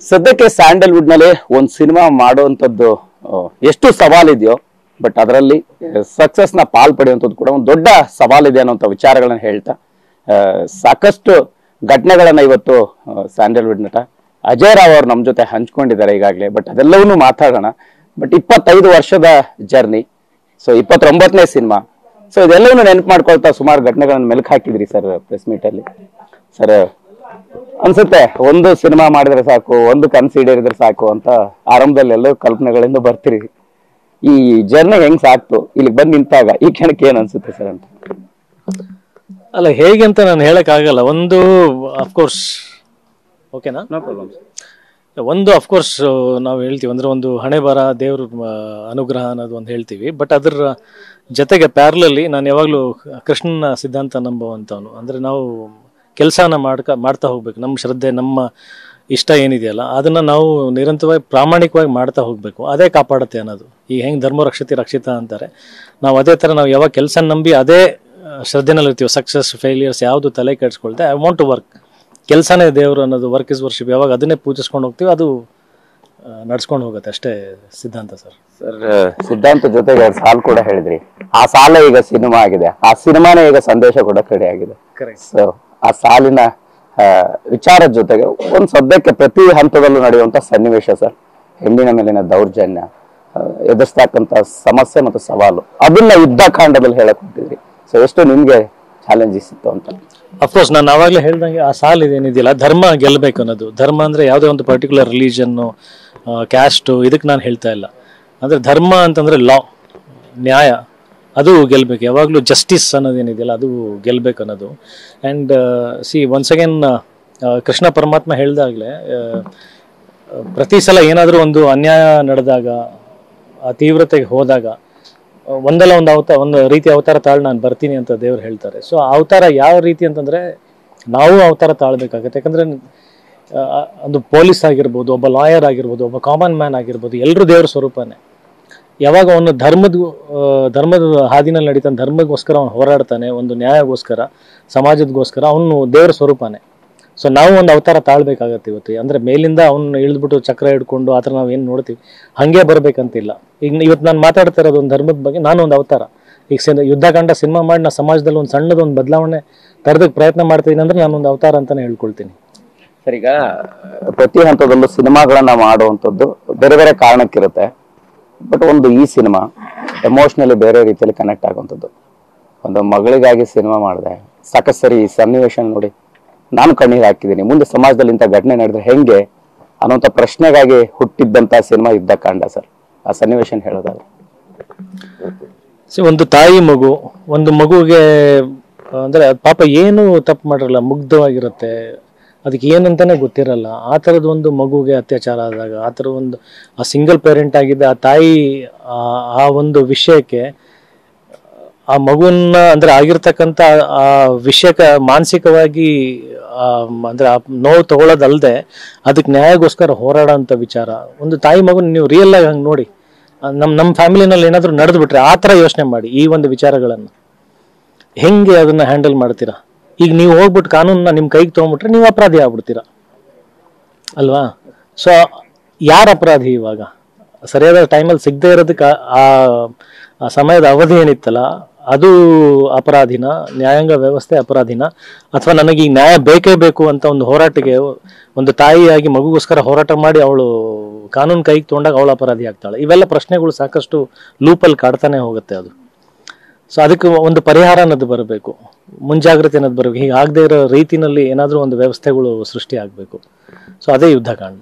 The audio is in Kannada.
ಸದ್ಯಕ್ಕೆ ಸ್ಯಾಂಡಲ್ವುಡ್ ನಲ್ಲಿ ಒಂದು ಸಿನಿಮಾ ಮಾಡುವಂತದ್ದು ಎಷ್ಟು ಸವಾಲಿದೆಯೋ ಬಟ್ ಅದರಲ್ಲಿ ಸಕ್ಸಸ್ ನ ಪಾಲ್ ಪಡೆಯುವಂಥದ್ದು ಕೂಡ ಒಂದು ದೊಡ್ಡ ಸವಾಲಿದೆ ಅನ್ನುವಂಥ ವಿಚಾರಗಳನ್ನ ಹೇಳ್ತಾ ಸಾಕಷ್ಟು ಘಟನೆಗಳನ್ನ ಇವತ್ತು ಸ್ಯಾಂಡಲ್ವುಡ್ ನಟ ಅಜಯ್ ರಾವ್ ಅವರು ನಮ್ಮ ಜೊತೆ ಹಂಚ್ಕೊಂಡಿದ್ದಾರೆ ಈಗಾಗಲೇ. ಬಟ್ ಅದೆಲ್ಲವನ್ನೂ ಮಾತಾಡೋಣ. ಬಟ್ 25 ವರ್ಷದ ಜರ್ನಿ, ಸೊ 29ನೇ ಸಿನಿಮಾ, ಸೊ ಇದೆಲ್ಲವನ್ನೂ ನೆನಪು ಮಾಡ್ಕೊಳ್ತಾ ಸುಮಾರು ಘಟನೆಗಳನ್ನ ಮೆಲುಕು ಹಾಕಿದ್ರಿ ಸರ್ ಪ್ರೆಸ್ ಮೀಟ್ ಅಲ್ಲಿ. ಸರ್ ಅನ್ಸುತ್ತೆ ಒಂದು ಸಿನಿಮಾ ಮಾಡಿದ್ರೆ ಸಾಕು, ಒಂದು ಕನಸು ಈಡೇರಿದ್ರೆ ಸಾಕು ಅಂತ ಆರಂಭದಲ್ಲಿ ಎಲ್ಲೋ ಕಲ್ಪನೆಗಳಿಂದ ಬರ್ತೀರಿ. ಈ ಜರ್ನಿ ಹೆಂಗ್ ಸಾಕ್ತು, ಇಲ್ಲಿಗೆ ಬಂದು ನಿಂತಾಗ ಈ ಕ್ಷಣಕ್ಕೆ ಏನ್ ಅನ್ಸುತ್ತೆ ಸರ್ ಅಂತ? ಅಲ್ಲ, ಹೇಗೆ ಅಂತ ನಾನು ಹೇಳಕ್ ಆಗಲ್ಲ. ಒಂದು ಅಫ್ಕೋರ್ಸ್ ಓಕೆನಾ, ನೋ ಪ್ರಾಬ್ಲಮ್. ಒಂದು ಅಫ್ಕೋರ್ಸ್ ನಾವು ಹೇಳ್ತೀವಿ ಅಂದ್ರೆ ಒಂದು ಹಣೆ ಬರ ದೇವ್ರ ಅನುಗ್ರಹ ಅನ್ನೋದು ಒಂದು ಹೇಳ್ತೀವಿ. ಬಟ್ ಅದರ ಜೊತೆಗೆ ಪ್ಯಾರಲಲ್ಲಿ ನಾನು ಯಾವಾಗಲೂ ಕೃಷ್ಣನ ಸಿದ್ಧಾಂತ ನಂಬುವಂಥವನು. ಅಂದ್ರೆ ನಾವು ಕೆಲಸನ ಮಾಡ್ತಾ ಹೋಗ್ಬೇಕು. ನಮ್ಮ ಶ್ರದ್ಧೆ, ನಮ್ಮ ಇಷ್ಟ ಏನಿದೆಯಲ್ಲ ಅದನ್ನ ನಾವು ನಿರಂತರವಾಗಿ ಪ್ರಾಮಾಣಿಕವಾಗಿ ಮಾಡ್ತಾ ಹೋಗ್ಬೇಕು. ಅದೇ ಕಾಪಾಡುತ್ತೆ ಅನ್ನೋದು. ಈ ಹೆಂಗೆ ಧರ್ಮ ರಕ್ಷಿತ ರಕ್ಷಿತ ಅಂತಾರೆ, ನಾವು ಅದೇ ಥರ ನಾವು ಯಾವಾಗ ಕೆಲಸ ನಂಬಿ ಅದೇ ಶ್ರದ್ಧೆನಲ್ಲಿ ಇರ್ತೀವಿ, ಸಕ್ಸಸ್ ಫೇಲಿಯರ್ಸ್ ಯಾವುದು ತಲೆ ಕೆಡಿಸ್ಕೊಳ್ತೆ. ಐ ವಾಂಟ್ ಟು ವರ್ಕ್, ಕೆಲಸನೇ ದೇವರು ಅನ್ನೋದು, ವರ್ಕ್ ಇಸ್ ವರ್ಷಿಪ್. ಯಾವಾಗ ಅದನ್ನೇ ಪೂಜಿಸ್ಕೊಂಡು ಹೋಗ್ತೀವಿ ಅದು ನಡ್ಸ್ಕೊಂಡು ಹೋಗುತ್ತೆ. ಅಷ್ಟೇ ಸಿದ್ಧಾಂತ ಸರ್. ಸರ್ ಸಿದ್ಧಾಂತ ಜೊತೆಗೆ ಸಾಲ್ ಕೂಡ ಹೇಳಿದ್ರಿ, ಆ ಸಾಲ ಈಗ ಸಿನಿಮಾ ಆಗಿದೆ, ಆ ಸಿನಿಮಾನೇ ಈಗ ಸಂದೇಶ ಕೂಡ ಕಡೆ ಆಗಿದೆ. ಸೊ ಆ ಸಾಲಿನ ವಿಚಾರದ ಜೊತೆಗೆ ಒಂದು ಸದ್ಯಕ್ಕೆ ಪ್ರತಿ ಹಂತದಲ್ಲೂ ನಡೆಯುವಂತ ಸನ್ನಿವೇಶ ಸರ್, ಹೆಣ್ಣಿನ ಮೇಲಿನ ದೌರ್ಜನ್ಯ, ಎದುರಿಸ್ತಕ್ಕಂತ ಸಮಸ್ಯೆ ಮತ್ತು ಸವಾಲು, ಅದನ್ನ ಯುದ್ಧಕಾಂಡದಲ್ಲಿ ಹೇಳಕ್ ಹೊಂಟಿದ್ರಿ. ಸೊ ಎಷ್ಟು ನಿಮ್ಗೆ ಚಾಲೆಂಜಸ್ ಇತ್ತು ಅಂತ? ಅಫ್ಕೋರ್ಸ್ ನಾನು ಆವಾಗಲೇ ಹೇಳ್ದಂಗೆ ಆ ಸಾಲ ಇದೇನಿದೆಯಲ್ಲ, ಧರ್ಮ ಗೆಲ್ಲಬೇಕು ಅನ್ನೋದು. ಧರ್ಮ ಅಂದ್ರೆ ಯಾವುದೇ ಒಂದು ಪರ್ಟಿಕ್ಯುಲರ್ ರಿಲಿಜನ್ನು, ಕ್ಯಾಸ್ಟು, ಇದಕ್ಕೆ ನಾನು ಹೇಳ್ತಾ ಇಲ್ಲ. ಅಂದ್ರೆ ಧರ್ಮ ಅಂತಂದ್ರೆ ಲಾ, ನ್ಯಾಯ, ಅದು ಗೆಲ್ಬೇಕು. ಯಾವಾಗಲೂ ಜಸ್ಟಿಸ್ ಅನ್ನೋದೇನಿದೆಯಲ್ಲ ಅದು ಗೆಲ್ಬೇಕು ಅನ್ನೋದು. ಆ್ಯಂಡ್ ಒನ್ಸ್ ಅಗೇನ್ ಕೃಷ್ಣ ಪರಮಾತ್ಮ ಹೇಳ್ದಾಗಲೇ ಪ್ರತಿ ಸಲ ಏನಾದರೂ ಒಂದು ಅನ್ಯಾಯ ನಡೆದಾಗ, ಆ ತೀವ್ರತೆಗೆ ಹೋದಾಗ ಒಂದಲ್ಲ ಒಂದು ರೀತಿ ಅವತಾರ ತಾಳು ನಾನು ಬರ್ತೀನಿ ಅಂತ ದೇವ್ರು ಹೇಳ್ತಾರೆ. ಸೊ ಆ ಅವತಾರ ಯಾವ ರೀತಿ ಅಂತಂದ್ರೆ ನಾವು ಅವತಾರ ತಾಳ್ಬೇಕಾಗತ್ತೆ. ಯಾಕಂದ್ರೆ ಒಂದು ಪೊಲೀಸ್ ಆಗಿರ್ಬೋದು, ಒಬ್ಬ ಲಾಯರ್ ಆಗಿರ್ಬೋದು, ಒಬ್ಬ ಕಾಮನ್ ಮ್ಯಾನ್ ಆಗಿರ್ಬೋದು, ಎಲ್ಲರೂ ದೇವ್ರ ಸ್ವರೂಪನೇ. ಯಾವಾಗ ಅವನು ಧರ್ಮದ ಹಾದಿನಲ್ಲಿ ನಡೀತಾನೆ, ಧರ್ಮಕ್ಕೋಸ್ಕರ ಅವನು ಹೋರಾಡ್ತಾನೆ, ಒಂದು ನ್ಯಾಯಗೋಸ್ಕರ, ಸಮಾಜದಗೋಸ್ಕರ, ಅವನು ದೇವ್ರ ಸ್ವರೂಪನೇ. ಸೊ ನಾವು ಒಂದು ಅವತಾರ ತಾಳ್ಬೇಕಾಗತ್ತೆ ಇವತ್ತು. ಅಂದ್ರೆ ಮೇಲಿಂದ ಅವ್ನು ಇಳಿದ್ಬಿಟ್ಟು ಚಕ್ರ ಹಿಡ್ಕೊಂಡು ಆ ಥರ ನಾವು ಏನು ನೋಡ್ತೀವಿ ಹಂಗೆ ಬರ್ಬೇಕಂತಿಲ್ಲ. ಈಗ ಇವತ್ತು ನಾನು ಮಾತಾಡ್ತಾ ಇರೋದು ಒಂದು ಧರ್ಮದ ಬಗ್ಗೆ, ನಾನು ಒಂದು ಅವತಾರ. ಈಗ ಯುದ್ಧಕಾಂಡ ಸಿನಿಮಾ ಮಾಡಿ ನಾ ಸಮಾಜದಲ್ಲಿ ಒಂದು ಸಣ್ಣದೊಂದು ಬದಲಾವಣೆ ತರದಕ್ಕೆ ಪ್ರಯತ್ನ ಮಾಡ್ತೀನಿ ಅಂದ್ರೆ ನಾನೊಂದು ಅವತಾರ ಅಂತಾನೆ ಹೇಳ್ಕೊಳ್ತೀನಿ. ಸರ್ ಈಗ ಪ್ರತಿ ಹಂತದಲ್ಲೂ ಸಿನಿಮಾಗಳನ್ನ ಮಾಡುವಂಥದ್ದು ಬೇರೆ ಬೇರೆ ಕಾರಣಕ್ಕಿರುತ್ತೆ. ಬಟ್ ಒಂದು ಈ ಸಿನಿಮಾ ಎಮೋಷನಲಿ ಬೇರೆ ರೀತಿಯಲ್ಲಿ ಕನೆಕ್ಟ್ ಆಗುವಂಥದ್ದು. ಒಂದು ಮಗಳಿಗಾಗಿ ಸಿನಿಮಾ ಮಾಡಿದೆ, ಸಾಕಷ್ಟು ಸರಿ ಈ ಸನ್ನಿವೇಶ ನೋಡಿ ನಾನು ಕಣ್ಣೀರು ಹಾಕಿದ್ದೀನಿ. ಮುಂದೆ ಸಮಾಜದಲ್ಲಿ ಇಂಥ ಘಟನೆ ನಡೆದ್ರೆ ಹೆಂಗೆ ಅನ್ನೋಂಥ ಪ್ರಶ್ನೆಗಾಗಿ ಹುಟ್ಟಿದ್ದಂಥ ಸಿನಿಮಾ ಯುದ್ಧಕಾಂಡ ಸರ್. ಆ ಸನ್ನಿವೇಶ ಹೇಳೋದಾದ್ರೆ, ಒಂದು ತಾಯಿ ಮಗು, ಒಂದು ಮಗುಗೆ ಅಂದ್ರೆ ಪಾಪ ಏನು ತಪ್ಪು ಮಾಡಿರಲ್ಲ, ಮುಗ್ಧವಾಗಿರುತ್ತೆ, ಅದಕ್ಕೆ ಏನಂತಾನೆ ಗೊತ್ತಿರಲ್ಲ. ಆ ಥರದ ಒಂದು ಮಗುಗೆ ಅತ್ಯಾಚಾರ ಆದಾಗ, ಆ ಥರ ಒಂದು ಆ ಸಿಂಗಲ್ ಪೇರೆಂಟ್ ಆಗಿದ್ದ ಆ ತಾಯಿ ಆ ಒಂದು ವಿಷಯಕ್ಕೆ, ಆ ಮಗುವನ್ನ ಅಂದ್ರೆ ಆಗಿರ್ತಕ್ಕಂಥ ಆ ವಿಷಯಕ್ಕೆ ಮಾನಸಿಕವಾಗಿ ಅಂದ್ರೆ ಆ ನೋವು ತಗೊಳ್ಳೋದಲ್ದೆ ಅದಕ್ಕೆ ನ್ಯಾಯಗೋಸ್ಕರ ಹೋರಾಡೋ ಅಂತ ವಿಚಾರ. ಒಂದು ತಾಯಿ ಮಗುನ ನೀವು ರಿಯಲ್ ಆಗಿ ಹಂಗೆ ನೋಡಿ, ನಮ್ಮ ಫ್ಯಾಮಿಲಿನಲ್ಲಿ ಏನಾದರೂ ನಡೆದು ಬಿಟ್ರೆ ಆ ಥರ ಯೋಚನೆ ಮಾಡಿ. ಈ ಒಂದು ವಿಚಾರಗಳನ್ನು ಹೆಂಗೆ ಅದನ್ನ ಹ್ಯಾಂಡಲ್ ಮಾಡ್ತೀರಾ? ಈಗ ನೀವು ಹೋಗ್ಬಿಟ್ಟು ಕಾನೂನನ್ನ ನಿಮ್ಮ ಕೈಗೆ ತೊಗೊಂಡ್ಬಿಟ್ರೆ ನೀವು ಅಪರಾಧಿ ಆಗ್ಬಿಡ್ತೀರಾ ಅಲ್ವಾ? ಸೊ ಯಾರು ಅಪರಾಧಿ? ಇವಾಗ ಸರಿಯಾದ ಟೈಮಲ್ಲಿ ಸಿಗದೆ ಇರೋದಕ್ಕೆ ಆ ಸಮಯದ ಅವಧಿ ಏನಿತ್ತಲ್ಲ ಅದು ಅಪರಾಧಿನ, ನ್ಯಾಯಾಂಗ ವ್ಯವಸ್ಥೆ ಅಪರಾಧಿನ, ಅಥವಾ ನನಗೆ ಈ ನ್ಯಾಯ ಬೇಕೇ ಬೇಕು ಅಂತ ಒಂದು ಹೋರಾಟಕ್ಕೆ ಒಂದು ತಾಯಿಯಾಗಿ ಮಗುಗೋಸ್ಕರ ಹೋರಾಟ ಮಾಡಿ ಅವಳು ಕಾನೂನು ಕೈಗೆ ತೊಗೊಂಡಾಗ ಅವಳು ಅಪರಾಧಿ ಆಗ್ತಾಳೆ? ಇವೆಲ್ಲ ಪ್ರಶ್ನೆಗಳು ಸಾಕಷ್ಟು ಲೂಪಲ್ಲಿ ಕಾಡ್ತಾನೆ ಹೋಗುತ್ತೆ ಅದು. ಸೊ ಅದಕ್ಕೆ ಒಂದು ಪರಿಹಾರ ಅನ್ನೋದು ಬರಬೇಕು, ಮುಂಜಾಗ್ರತೆ ಅನ್ನೋದು ಬರಬೇಕು. ಹೀಗೆ ಆಗದೆ ಇರೋ ರೀತಿನಲ್ಲಿ ಏನಾದರೂ ಒಂದು ವ್ಯವಸ್ಥೆಗಳು ಸೃಷ್ಟಿ ಆಗಬೇಕು. ಸೊ ಅದೇ ಯುದ್ಧಕಾಂಡ.